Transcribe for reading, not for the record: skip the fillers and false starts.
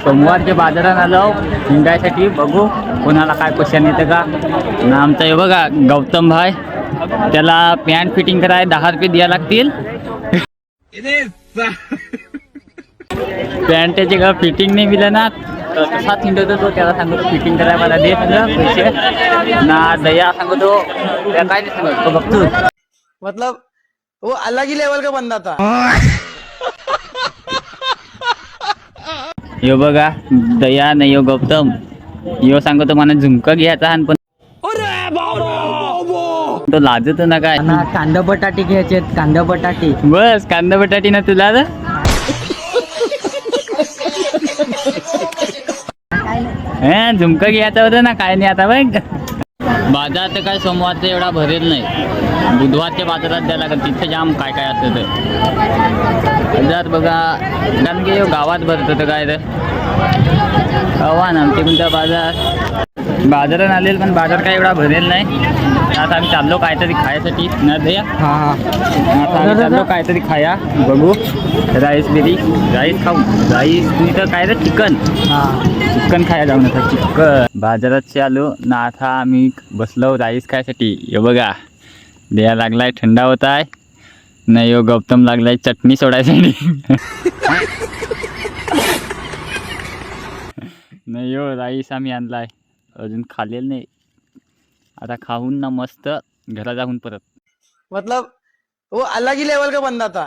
सोमवारच्या बाजारात आलो हिंडायसाठी, बघू कोणाला काय क्वेश्चन येतं का ना. आमचा हे बघा गौतम भाई, त्याला पॅन्ट फिटिंग कराय 10 रुपये द्यायला लागतील. पॅन्ट त्याची का फिटिंग नाही मिळलं ना, तर तसाच हिंडतो तो. त्याला सांगतो फिटिंग करायला मला दे पैसे ना. दया सांगतो त्या काय नाही सांगत तो बघतो. मतलब वो अलग ही लेवल का बंदा था. यो बघा दया नाही यो गौतम, यो सांगतो मला झुमका घ्यायचा आणि पण तो लाजतो ना काय. कांदा बटाटे घ्यायचे, कांदा बटाटे. बस कांदा बटाटी ना तुला ना. झुमका घ्यायचा होता ना, काय नाही. आता बघ बाजार तर काय सोमवारचा एवढा भरेल नाही, बुधवारच्या बाजारात द्यायला लागेल. तिथे जाम काय काय असतं ते बाजार बघा. कारण की गावात भरतं तर काय तर आव्हान आमचे कोणता बाजारात आलेल, पण बाजार काय एवढा भरेल नाही. आता आम्ही चाललो काहीतरी खायसाठी ना दया. आता आम्ही चाललो काहीतरी खाया, बघू राईस खाऊ. राईस तर काय तर चिकन खाया जाऊ नका. चिकन बाजारात चालू ना. आता आम्ही बसलो राईस खायसाठी. हे बघा द्या लागलाय थंडा होत आहे नाही. यो गौतम लागलाय चटणी सोडायसाठी. नाही यो राईस आम्ही आणलाय, अजून खाल्लेलं नाही. आता खाऊन ना मस्त घरा जाऊन परत. मतलब वो अलग ही लेवल का बंदा था.